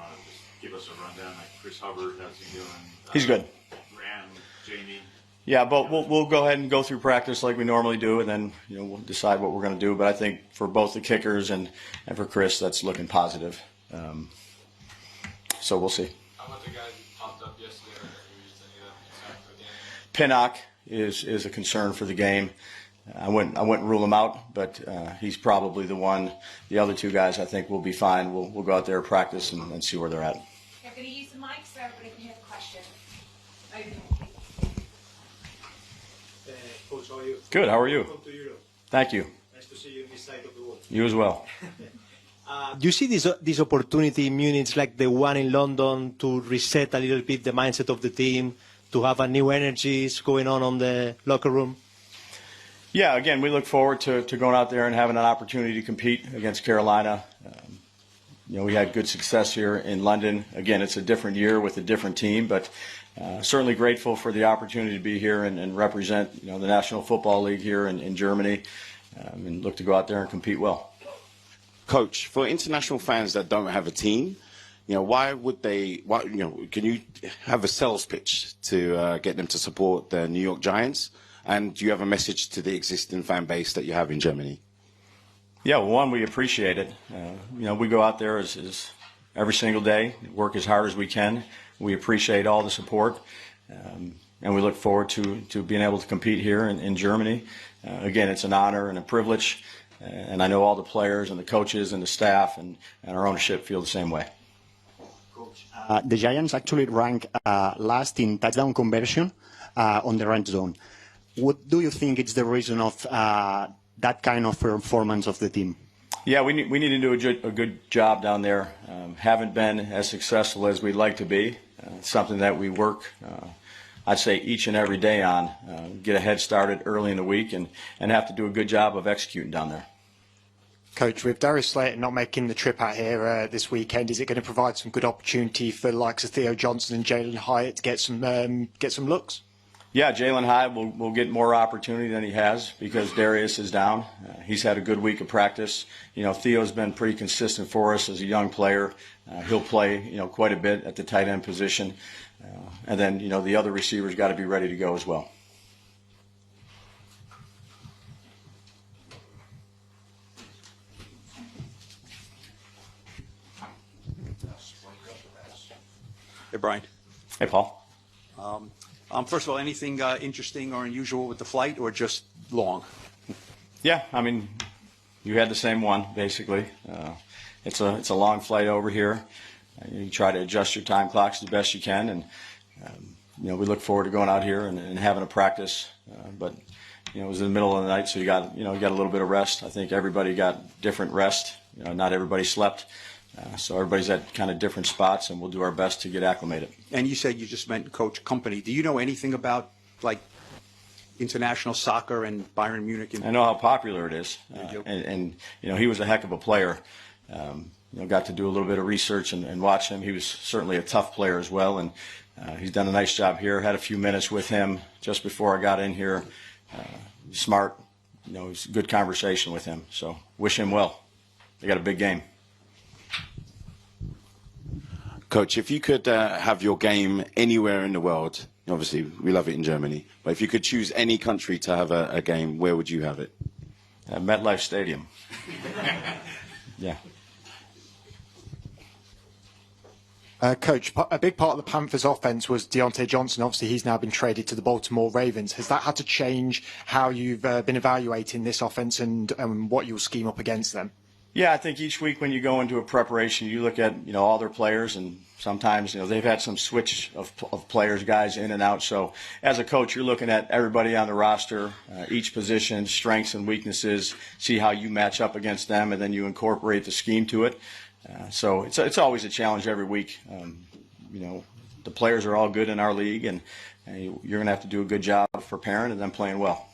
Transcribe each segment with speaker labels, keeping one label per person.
Speaker 1: want to just give us a rundown? Like Chris Hubbard, how's he doing?
Speaker 2: He's good.
Speaker 1: Graham, Jamie.
Speaker 2: Yeah, but we'll go ahead and go through practice like we normally do, and then we'll decide what we're going to do. But I think for both the kickers and for Chris, that's looking positive. So we'll see.
Speaker 3: How about the guys who popped up yesterday?
Speaker 2: Pinnock is a concern for the game. I wouldn't rule him out, but he's probably the one. The other two guys, I think, will be fine. We'll go out there, practice, and see where they're at.
Speaker 4: I'm going to use the mic so everybody can hear the question. Over.
Speaker 5: Coach, how are you?
Speaker 2: Good. How are you?
Speaker 5: Welcome to Europe.
Speaker 2: Thank you.
Speaker 5: Nice to see you on this side of the world.
Speaker 2: You as well.
Speaker 6: Do you see this opportunity in Munich, like the one in London, to reset a little bit the mindset of the team, to have a new energies going on the locker room?
Speaker 2: Yeah, again, we look forward to going out there and having an opportunity to compete against Carolina. We had good success here in London. Again, it's a different year with a different team, but certainly grateful for the opportunity to be here and represent the National Football League here in Germany, and look to go out there and compete well.
Speaker 7: Coach, for international fans that don't have a team, why would they? Can you have a sales pitch to get them to support the New York Giants? And do you have a message to the existing fan base that you have in Germany?
Speaker 2: Yeah, well, one, we appreciate it. We go out there as every single day, work as hard as we can. We appreciate all the support, and we look forward to being able to compete here in Germany. Again, it's an honor and a privilege, and I know all the players and the coaches and the staff and our ownership feel the same way.
Speaker 8: Coach, the Giants actually rank last in touchdown conversion on the red zone. What do you think is the reason of that kind of performance of the team?
Speaker 2: Yeah, we need to do a good job down there. Haven't been as successful as we'd like to be. Something that we work, I'd say, each and every day on. Get a head started early in the week and have to do a good job of executing down there.
Speaker 6: Coach, with Darius Slayton not making the trip out here this weekend, is it going to provide some good opportunity for the likes of Theo Johnson and Jalen Hyatt to get some looks? Yeah,
Speaker 2: Jalen Hyatt will get more opportunity than he has because Darius is down. He's had a good week of practice. Theo's been pretty consistent for us as a young player. He'll play, quite a bit at the tight end position. And then, the other receivers got to be ready to go as well.
Speaker 9: Hey, Brian.
Speaker 2: Hey, Paul.
Speaker 9: First of all, anything interesting or unusual with the flight, or just long?
Speaker 2: Yeah, you had the same one basically. It's a long flight over here. You try to adjust your time clocks the best you can, and we look forward to going out here and having a practice. But it was in the middle of the night, so you got a little bit of rest. I think everybody got different rest. Not everybody slept. So everybody's at kind of different spots, and we'll do our best to get acclimated.
Speaker 9: And you said you just meant coach company. Do you know anything about, like, international soccer and Bayern Munich?
Speaker 2: I know how popular it is. And he was a heck of a player. Got to do a little bit of research and watch him. He was certainly a tough player as well, and he's done a nice job here. Had a few minutes with him just before I got in here. Smart. It was a good conversation with him. So wish him well. They got a big game.
Speaker 7: Coach, if you could have your game anywhere in the world, obviously we love it in Germany, but if you could choose any country to have a game, where would you have it?
Speaker 2: At MetLife Stadium. Yeah.
Speaker 6: Coach, a big part of the Panthers' offense was Deontay Johnson. Obviously, he's now been traded to the Baltimore Ravens. Has that had to change how you've been evaluating this offense and what you'll scheme up against them?
Speaker 2: Yeah, I think each week when you go into a preparation, you look at all their players, and sometimes they've had some switch of players, guys in and out. So as a coach, you're looking at everybody on the roster, each position, strengths and weaknesses, see how you match up against them, and then you incorporate the scheme to it. So it's always a challenge every week. The players are all good in our league, and you're going to have to do a good job of preparing and then playing well.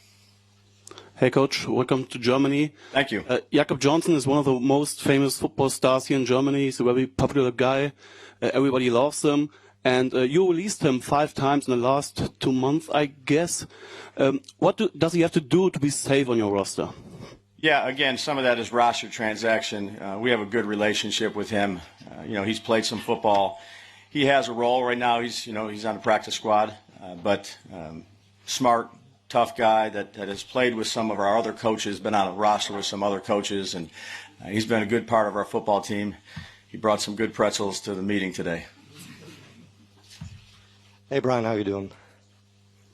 Speaker 10: Hey, Coach. Welcome to Germany.
Speaker 2: Thank you.
Speaker 10: Jakob Johnson is one of the most famous football stars here in Germany. He's a very popular guy. Everybody loves him. And you released him 5 times in the last 2 months, I guess. What does he have to do to be safe on your roster?
Speaker 2: Yeah, again, some of that is roster transaction. We have a good relationship with him. He's played some football. He has a role right now. He's on the practice squad, but smart, tough guy that has played with some of our other coaches, been on a roster with some other coaches, and he's been a good part of our football team. He brought some good pretzels to the meeting today.
Speaker 11: Hey, Brian, how you doing?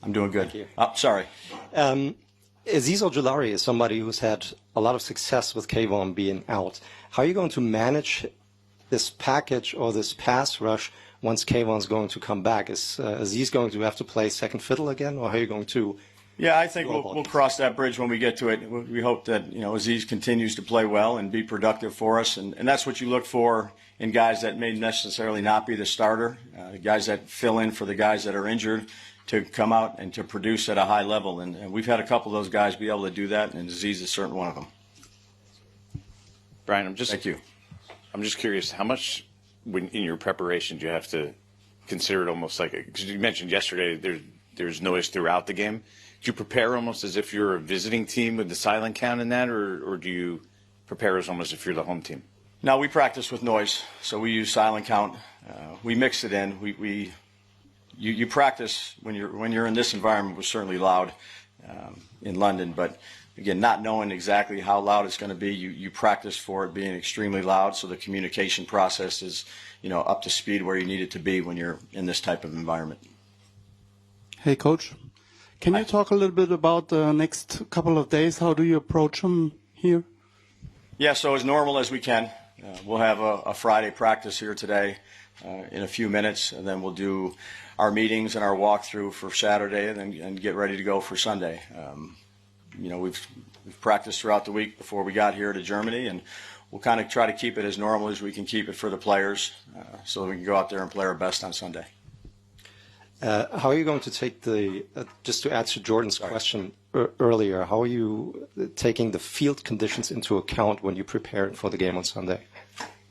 Speaker 2: I'm doing good.
Speaker 11: Thank you.
Speaker 2: Oh, sorry.
Speaker 11: Azeez Ojulari is somebody who's had a lot of success with Kayvon being out. How are you going to manage this package or this pass rush once Kayvon's going to come back? Is Azeez going to have to play second fiddle again, or how are you going to?
Speaker 2: Yeah, I think we'll cross that bridge when we get to it. We hope that Azeez continues to play well and be productive for us, and that's what you look for in guys that may necessarily not be the starter, guys that fill in for the guys that are injured, to come out and to produce at a high level. And we've had a couple of those guys be able to do that, and Azeez is certainly one of them.
Speaker 12: Brian,
Speaker 2: Thank you.
Speaker 12: I'm just curious, how much in your preparation do you have to consider it almost like, because you mentioned yesterday there's noise throughout the game. Do you prepare almost as if you're a visiting team with the silent count in that, or do you prepare as almost if you're the home team?
Speaker 2: No, we practice with noise, so we use silent count. We mix it in. You practice when you're in this environment. Was certainly loud in London, but again, not knowing exactly how loud it's going to be, you practice for it being extremely loud, so the communication process is up to speed where you need it to be when you're in this type of environment.
Speaker 10: Hey, Coach. Can you talk a little bit about the next couple of days? How do you approach them here?
Speaker 2: Yeah, so as normal as we can. We'll have a Friday practice here today in a few minutes, and then we'll do our meetings and our walkthrough for Saturday, and get ready to go for Sunday. We've practiced throughout the week before we got here to Germany, and we'll kind of try to keep it as normal as we can keep it for the players, so that we can go out there and play our best on Sunday.
Speaker 11: How are you going to take just to answer Jordan's question earlier, how are you taking the field conditions into account when you prepare for the game on Sunday?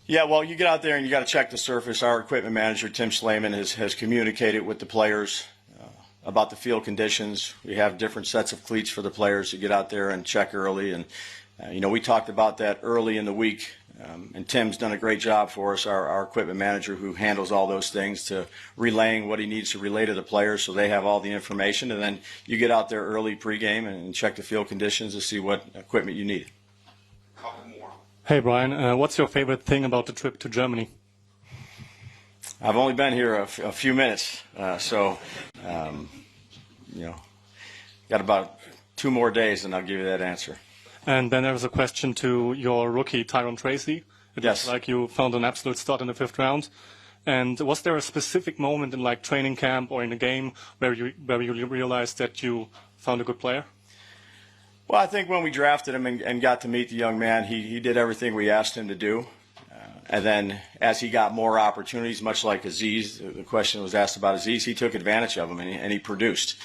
Speaker 2: Yeah, well, you get out there and you got to check the surface. Our equipment manager, Tim Slayman, has communicated with the players about the field conditions. We have different sets of cleats for the players to get out there and check early. And, we talked about that early in the week. And Tim's done a great job for us, our equipment manager, who handles all those things, to relaying what he needs to relay to the players so they have all the information. And then you get out there early pregame and check the field conditions to see what equipment you need.
Speaker 13: Hey, Brian, what's your favorite thing about the trip to Germany?
Speaker 2: I've only been here a few minutes, got about 2 more days, and I'll give you that answer.
Speaker 13: And then there's a question to your rookie, Tyrone Tracy. It
Speaker 2: Yes.
Speaker 13: looks like you found an absolute stud in the 5th round. And was there a specific moment in training camp or in a game where you realized that you found a good player?
Speaker 2: Well, I think when we drafted him and got to meet the young man, he did everything we asked him to do. And then as he got more opportunities, much like Azeez, the question was asked about Azeez, he took advantage of them and he produced.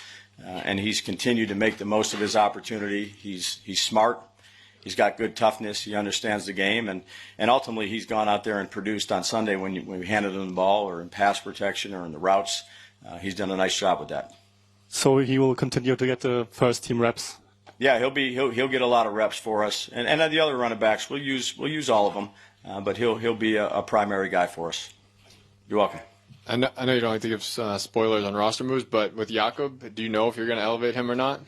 Speaker 2: And he's continued to make the most of his opportunity. He's smart. He's got good toughness. He understands the game. And ultimately, he's gone out there and produced on Sunday when we handed him the ball, or in pass protection, or in the routes. He's done a nice job with that.
Speaker 13: So he will continue to get the first team reps?
Speaker 2: Yeah, he'll get a lot of reps for us. And the other running backs, we'll use all of them. But he'll be a primary guy for us. You're welcome.
Speaker 14: I know you don't like to give spoilers on roster moves, but with Jakob, do you know if you're going to elevate him or not?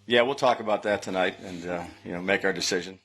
Speaker 2: Yeah, we'll talk about that tonight and make our decision.